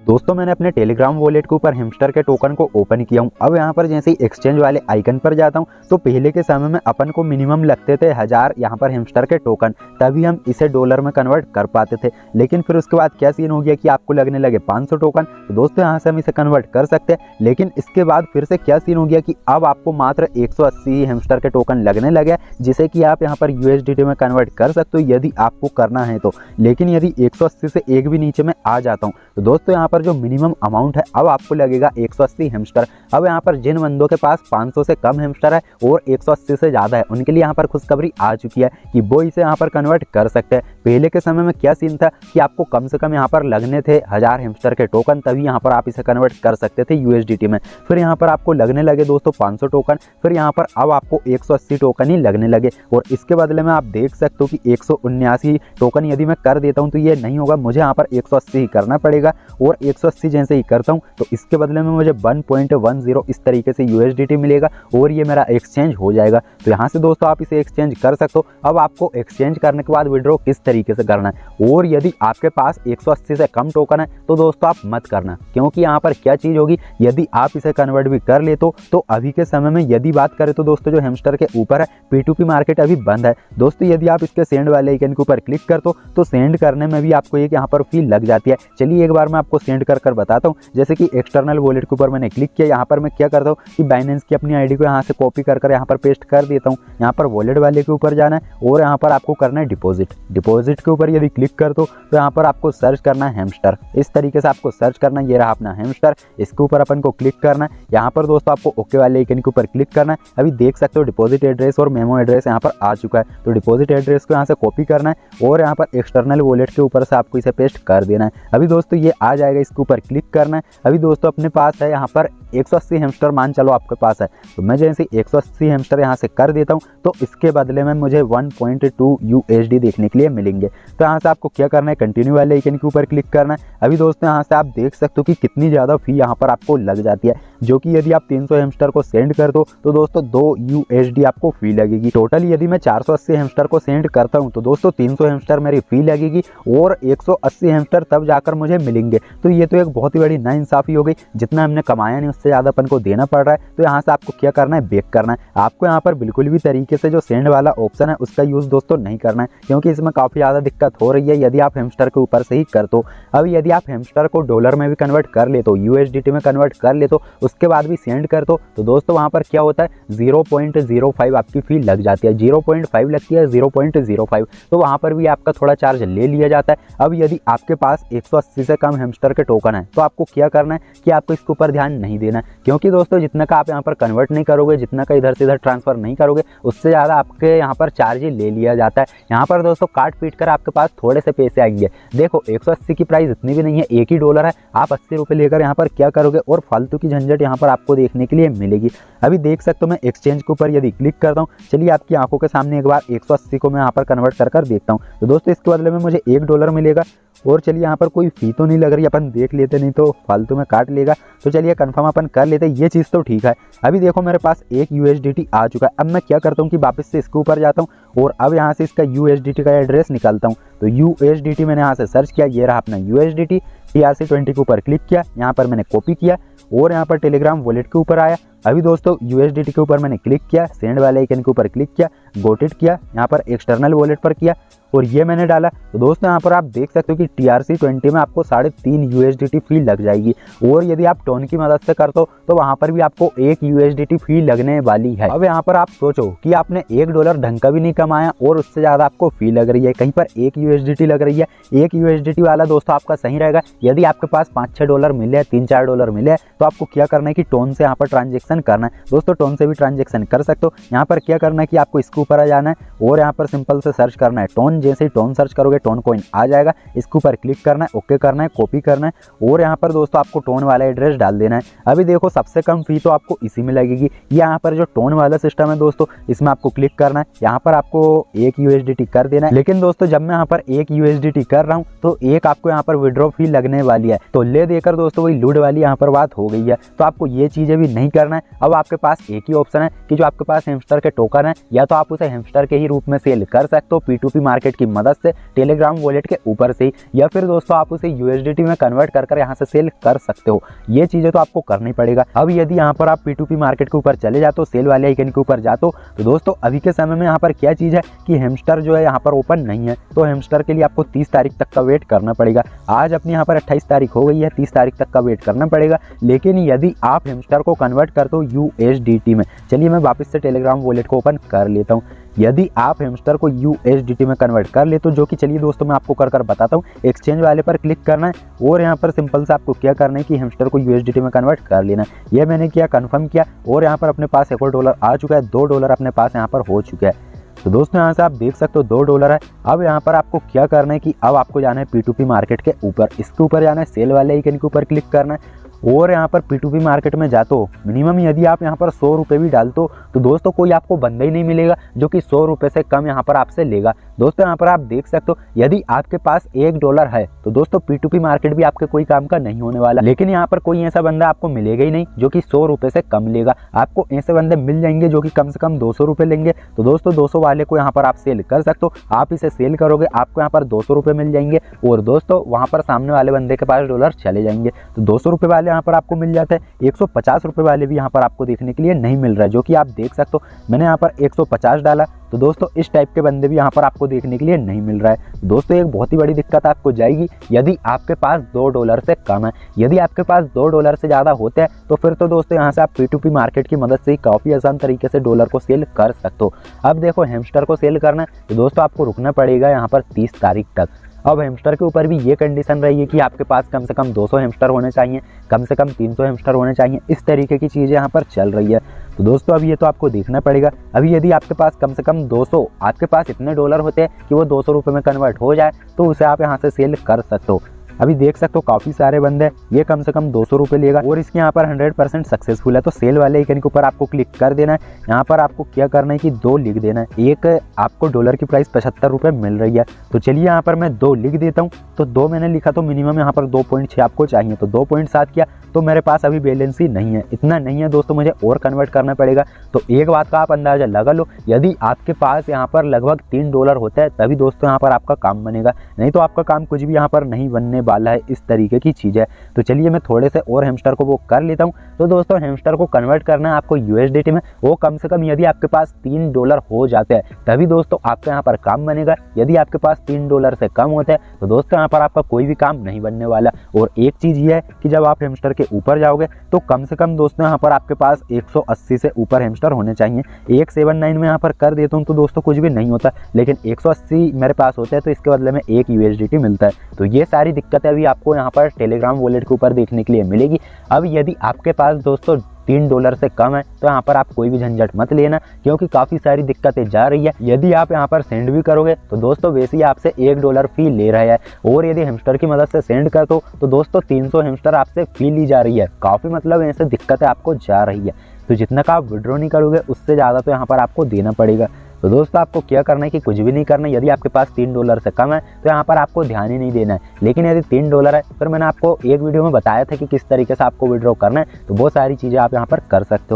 दोस्तों मैंने अपने टेलीग्राम वॉलेट के ऊपर हैमस्टर के टोकन को ओपन किया हूँ। अब यहाँ पर जैसे ही एक्सचेंज वाले आइकन पर जाता हूँ तो पहले के समय में अपन को मिनिमम लगते थे 1000 यहाँ पर हैमस्टर के टोकन, तभी हम इसे डॉलर में कन्वर्ट कर पाते थे। लेकिन फिर उसके बाद क्या सीन हो गया कि आपको लगने लगे 500 टोकन, तो दोस्तों यहाँ से हम इसे कन्वर्ट कर सकते हैं। लेकिन इसके बाद फिर से क्या सीन हो गया कि अब आपको मात्र 180 हैमस्टर के टोकन लगने लगे, जिसे कि आप यहाँ पर USDT में कन्वर्ट कर सकते हो यदि आपको करना है तो। लेकिन यदि 180 से एक भी नीचे में आ जाता हूँ तो दोस्तों यहाँ पर जो मिनिमम अमाउंट है अब आपको लगेगा 180 हैमस्टर। अब यहाँ पर जिन बंदों के पास 500 से कम हैमस्टर है और 180 से ज़्यादा है उनके लिए यहाँ पर खुशखबरी आ चुकी है कि वो इसे यहाँ पर कन्वर्ट कर सकते हैं। पहले के समय में क्या सीन था कि आपको कम से कम यहाँ पर लगने थे 1000 हैमस्टर के टोकन, तभी यहाँ पर आप इसे कन्वर्ट कर सकते थे USDT में। फिर यहाँ पर आपको लगने लगे दोस्तों 500 टोकन, फिर यहाँ पर अब आपको 180 टोकन ही लगने लगे। और इसके बदले में आप देख सकते हो कि 179 टोकन यदि मैं कर देता हूँ तो ये नहीं होगा, मुझे यहाँ पर 180 ही करना पड़ेगा। और 180 जैसे ही करता हूँ तो इसके बदले में मुझे 1.10 इस तरीके से USDT मिलेगा और ये मेरा एक्सचेंज हो जाएगा। तो यहाँ से दोस्तों आप इसे एक्सचेंज कर सकते हो। अब आपको एक्सचेंज करने के बाद विड्रॉ किस तरीके से करना है, और यदि आपके पास 180 से कम टोकन है तो दोस्तों आप मत करना, क्योंकि यहाँ पर क्या चीज़ होगी, यदि आप इसे कन्वर्ट भी कर ले तो अभी के समय में यदि बात करें तो दोस्तों जो हैमस्टर के ऊपर है P2P मार्केट अभी बंद है। दोस्तों यदि आप इसके सेंड वाले आइकन के ऊपर क्लिक कर दो तो सेंड करने में भी आपको एक यहाँ पर फी लग जाती है। चलिए एक बार मैं आपको सेंड कर बताता हूँ। जैसे कि एक्सटर्नल वॉलेट के ऊपर मैंने क्लिक किया, यहाँ पर मैं क्या करता हूँ कि बाइनेंस की अपनी आईडी को यहाँ से कॉपी कर यहाँ पर पेस्ट कर देता हूँ। यहाँ पर वॉलेट वाले के ऊपर जाना है और यहाँ पर आपको करना है डिपॉजिट के ऊपर यदि क्लिक कर दो तो यहाँ पर आपको सर्च करना है हैमस्टर। इस तरीके से आपको सर्च करना है, ये रहा अपना हैमस्टर, इसके ऊपर अपन को क्लिक करना है। यहाँ पर दोस्तों आपको ओके वाले आइकन के ऊपर क्लिक करना है। अभी देख सकते हो डिपॉजिट एड्रेस और मेमो एड्रेस यहाँ पर आ चुका है। तो डिपॉजिट एड्रेस को यहाँ से कॉपी करना है और यहाँ पर एक्सटर्नल वॉलेट के ऊपर से आपको इसे पेस्ट कर देना है। अभी दोस्तों ये आ जाएगा, इसके ऊपर क्लिक करना है। अभी दोस्तों अपने पास है यहाँ पर 180 हैमस्टर, मान चलो आपके पास है, तो मैं जैसे 180 हैमस्टर यहाँ से कर देता हूँ तो इसके बदले में मुझे 1.2 USD देखने के लिए मिलेंगे। तो यहाँ से आपको क्या करना है, कंटिन्यू वाले आइकन के ऊपर क्लिक करना है। अभी दोस्तों यहाँ से आप देख सकते हो कि कितनी ज़्यादा फी यहाँ पर आपको लग जाती है, जो कि यदि आप 300 हैमस्टर को सेंड कर दो तो दोस्तों 2 USD आपको फी लगेगी। टोटल यदि मैं 480 हैमस्टर को सेंड करता हूँ तो दोस्तों 300 हैमस्टर मेरी फी लगेगी और 180 हैमस्टर तब जाकर मुझे मिलेंगे। तो ये तो एक बहुत ही बड़ी नाइंसाफ़ी हो गई, जितना हमने कमाया नहीं उससे ज़्यादा अपन को देना पड़ रहा है। तो यहाँ से आपको क्या करना है, बैक करना है। आपको यहाँ पर बिल्कुल भी तरीके से जो सेंड वाला ऑप्शन है उसका यूज़ दोस्तों नहीं करना है, क्योंकि इसमें काफ़ी ज़्यादा दिक्कत हो रही है यदि आप हैमस्टर के ऊपर से ही कर दो। अब यदि आप हैमस्टर को डॉलर में भी कन्वर्ट कर ले तो USDT में कन्वर्ट कर ले तो उसके बाद भी सेंड कर दो तो दोस्तों वहाँ पर क्या होता है 0.05 आपकी फी लग जाती है। 0.5 लगती है, 0.05, तो वहाँ पर भी आपका थोड़ा चार्ज ले लिया जाता है। अब यदि आपके पास 180 से कम हैमस्टर के टोकन है तो आपको क्या करना है कि आपको इसके ऊपर ध्यान नहीं देना है, क्योंकि दोस्तों जितना का आप यहाँ पर कन्वर्ट नहीं करोगे, जितना का इधर से इधर ट्रांसफर नहीं करोगे, उससे ज़्यादा आपके यहाँ पर चार्ज ही ले लिया जाता है। यहाँ पर दोस्तों काट पीट कर आपके पास थोड़े से पैसे आएंगे। देखो 180 की प्राइस इतनी भी नहीं है, एक ही डॉलर है, आप 80 रुपये लेकर यहाँ पर क्या करोगे, और फालतू की झंझट यहाँ पर आपको देखने के लिए मिलेगी। अभी देख सकते हो मैं एक्सचेंज के ऊपर यदि क्लिक करता हूँ, चलिए आपकी आंखों के सामने एक बार 180 को मैं यहाँ पर कन्वर्ट कर देखता हूँ। तो दोस्तों इसके बदले में मुझे $1 मिलेगा और चलिए यहाँ पर कोई फी तो नहीं लग रही, अपन देख लेते नहीं तो फालतू में काट लेगा। तो चलिए कंफर्म अपन कर लेते, ये चीज़ तो ठीक है। अभी देखो मेरे पास 1 USDT आ चुका है। अब मैं क्या करता हूँ कि वापस से इसके ऊपर जाता हूँ और अब यहाँ से इसका USDT का एड्रेस निकालता हूँ। तो USDT मैंने यहाँ से सर्च किया, ये रहा अपना USDT। TRC20 के ऊपर क्लिक किया, यहाँ पर मैंने कॉपी किया और यहाँ पर टेलीग्राम वॉलेट के ऊपर आया। अभी दोस्तों USDT के ऊपर मैंने क्लिक किया, सेंड वाले आइकन के ऊपर क्लिक किया, गोट इट किया, यहाँ पर एक्सटर्नल वॉलेट पर किया और ये मैंने डाला। तो दोस्तों यहाँ पर आप देख सकते हो कि TRC20 में आपको 3.5 USDT फी लग जाएगी, और यदि आप टोन की मदद से करते हो तो वहाँ पर भी आपको 1 USDT फी लगने वाली है। अब यहाँ पर आप सोचो कि आपने $1 ढंग का भी नहीं कमाया और उससे ज़्यादा आपको फी लग रही है, कहीं पर 1 USDT लग रही है। 1 USDT वाला दोस्तों आपका सही रहेगा। यदि आपके पास $5-6 मिले, $3-4 मिले तो आपको क्या करना है कि टोन से यहाँ पर ट्रांजेक्शन करना है। दोस्तों टोन से भी ट्रांजेक्शन कर सकते हो। यहाँ पर क्या करना है कि आपको इसके ऊपर आ जाना है और यहाँ पर सिंपल से सर्च करना है टोन। जैसे ही टोन सर्च करोगे टोन कॉइन आ जाएगा, इसके ऊपर क्लिक करना है, ओके करना है, कॉपी करना है और यहाँ पर दोस्तों आपको टोन वाला एड्रेस डाल देना है। अभी देखो सबसे कम फी तो आपको इसी में लगेगी। यहाँ पर जो टोन वाला सिस्टम है दोस्तों, इसमें आपको क्लिक करना है, यहाँ पर आपको 1 USDT कर देना है। लेकिन दोस्तों जब मैं यहाँ पर 1 USDT कर रहा हूँ तो एक आपको यहाँ पर विड्रॉ फी लगने वाली है। तो ले देकर दोस्तों वही लूट वाली यहाँ पर बात हो गई है। तो आपको ये चीज़ें भी नहीं करना है। है, अब आपके पास एक ही ऑप्शन है कि जो आपके पास हैमस्टर के टोकन है या तो आप उसे हैमस्टर के ही रूप में सेल कर सकते हो P2P मार्केट की मदद से टेलीग्राम वॉलेट के ऊपर से, या फिर दोस्तों आप उसे USDT में कन्वर्ट कर यहाँ से सेल कर सकते हो। ये चीजें तो आपको करनी पड़ेगा। अब यदि यहाँ पर आप P2P मार्केट के ऊपर चले जाते हो, सेल वाले आइकन के ऊपर जाते हो, तो दोस्तों अभी के समय में यहाँ पर क्या चीज है कि हैमस्टर जो है यहाँ पर ओपन नहीं है, तो हैमस्टर के लिए आपको 30 तारीख तक का वेट करना पड़ेगा। आज अपनी यहाँ पर 28 तारीख हो गई है, 30 तारीख तक का वेट करना पड़ेगा। लेकिन यदि आप हैमस्टर को कन्वर्ट करते हो USDT में, चलिए मैं वापस से टेलीग्राम वॉलेट को ओपन कर लेता हूँ। यदि आप हैमस्टर को USDT में कन्वर्ट कर ले तो जो कि चलिए दोस्तों मैं आपको कर बताता हूँ। एक्सचेंज वाले पर क्लिक करना है और यहाँ पर सिंपल से आपको क्या करना है कि हैमस्टर को USDT में कन्वर्ट कर लेना है। ये मैंने किया, कंफर्म किया और यहाँ पर अपने पास एक और डॉलर आ चुका है, $2 अपने पास यहाँ पर हो चुका है। तो दोस्तों यहाँ से आप देख सकते हो $2 है। अब यहाँ पर आपको क्या करना है कि अब आपको जाना है P2P मार्केट के ऊपर, इसके ऊपर जाना है, सेल वाले आइकन के ऊपर क्लिक करना है और यहाँ पर P2P मार्केट में जाते हो। मिनिमम यदि आप यहाँ पर 100 रुपये भी डालते हो तो दोस्तों कोई आपको बंदा ही नहीं मिलेगा जो कि 100 रुपये से कम यहाँ पर आपसे लेगा। दोस्तों यहाँ पर आप देख सकते हो यदि आपके पास $1 है तो दोस्तों P2P मार्केट भी आपके कोई काम का नहीं होने वाला। लेकिन यहाँ पर कोई ऐसा बंदा आपको मिलेगा ही नहीं जो कि 100 रुपये से कम लेगा। आपको ऐसे बंदे मिल जाएंगे जो कि कम से कम 200 रुपये लेंगे। तो दोस्तों 200 वाले को यहाँ पर आप सेल कर सकते हो। आप इसे सेल करोगे आपको यहाँ पर 200 रुपये मिल जाएंगे और दोस्तों वहाँ पर सामने वाले बंदे के पास डॉलर चले जाएंगे। तो 200 रुपये वाले यहाँ पर आपको मिल जाते हैं। 150 रुपये वाले भी यहाँ पर आपको देखने के लिए नहीं मिल रहा है, जो कि आप देख सकते हो। मैंने यहाँ पर 150 डाला तो दोस्तों इस टाइप के बंदे भी यहाँ पर आपको देखने के लिए नहीं मिल रहा है। दोस्तों एक बहुत ही बड़ी दिक्कत आपको जाएगी यदि आपके पास $2 से कम है। यदि आपके पास $2 से ज़्यादा होते हैं तो फिर तो दोस्तों यहाँ से आप P2P मार्केट की मदद से ही काफ़ी आसान तरीके से डॉलर को सेल कर सकते हो। अब देखो हैमस्टर को सेल करना है तो दोस्तों आपको रुकना पड़ेगा यहाँ पर 30 तारीख तक। अब हैमस्टर के ऊपर भी ये कंडीशन रही है कि आपके पास कम से कम 200 हैमस्टर होने चाहिए, कम से कम 300 हैमस्टर होने चाहिए। इस तरीके की चीज़ें यहाँ पर चल रही है। तो दोस्तों अब ये तो आपको देखना पड़ेगा। अभी यदि आपके पास कम से कम 200, आपके पास इतने डॉलर होते हैं कि वो 200 रुपये में कन्वर्ट हो जाए तो उसे आप यहाँ से सेल कर सकते हो। अभी देख सकते हो काफ़ी सारे बंदे, ये कम से कम 200 रुपये लेगा और इसके यहाँ पर 100% सक्सेसफुल है। तो सेल वाले आइकन के ऊपर आपको क्लिक कर देना है। यहाँ पर आपको क्या करना है कि 2 लिख देना है। एक आपको डॉलर की प्राइस 75 रुपये मिल रही है, तो चलिए यहाँ पर मैं 2 लिख देता हूँ। तो 2 मैंने लिखा तो मिनिमम यहाँ पर 2.6 आपको चाहिए, तो 2.7 किया तो मेरे पास अभी बैलेंस ही नहीं है, इतना नहीं है दोस्तों, मुझे और कन्वर्ट करना पड़ेगा। तो एक बात का आप अंदाज़ा लगा लो, यदि आपके पास यहाँ पर लगभग $3 होता है तभी दोस्तों यहाँ पर आपका काम बनेगा, नहीं तो आपका काम कुछ भी यहाँ पर नहीं बनने वाला है। इस तरीके की चीज़ है। तो चलिए मैं थोड़े से और हैमस्टर को वो कर लेता हूँ। तो दोस्तों हैमस्टर को कन्वर्ट करना है आपको USDT में, वो कम से कम यदि आपके पास $3 हो जाते हैं तभी दोस्तों आपका यहाँ पर काम बनेगा। यदि आपके पास $3 से कम होता है तो दोस्तों यहाँ पर आपका कोई भी काम नहीं बनने वाला। और एक चीज़ ये है कि जब आप हैमस्टर के ऊपर जाओगे तो कम से कम दोस्तों यहाँ पर आपके पास 180 से ऊपर हैमस्टर होने चाहिए। 179 में यहाँ पर कर देता हूँ तो दोस्तों कुछ भी नहीं होता, लेकिन 180 मेरे पास होता है तो इसके बदले में 1 USDT मिलता है। तो ये सारी दिक्कतें अभी आपको यहाँ पर टेलीग्राम वॉलेट के ऊपर देखने के लिए मिलेगी। अब यदि आपके पास दोस्तों $3 से कम है तो यहाँ पर आप कोई भी झंझट मत लेना, क्योंकि काफ़ी सारी दिक्कतें जा रही है। यदि आप यहाँ पर सेंड भी करोगे तो दोस्तों वैसे ही आपसे $1 फी ले रहा है, और यदि हैमस्टर की मदद से सेंड कर दो तो दोस्तों 300 हैमस्टर आपसे फी ली जा रही है। काफ़ी मतलब ऐसे दिक्कतें आपको जा रही है। तो जितना का आप विड्रॉ नहीं करोगे उससे ज़्यादा तो यहाँ पर आपको देना पड़ेगा। तो दोस्तों आपको क्या करना है कि कुछ भी नहीं करना। यदि आपके पास $3 से कम है तो यहाँ पर आपको ध्यान ही नहीं देना है, लेकिन यदि $3 है फिर मैंने आपको एक वीडियो में बताया था कि किस तरीके से आपको विड्रॉ करना है, तो वो सारी चीज़ें आप यहाँ पर कर सकते हो।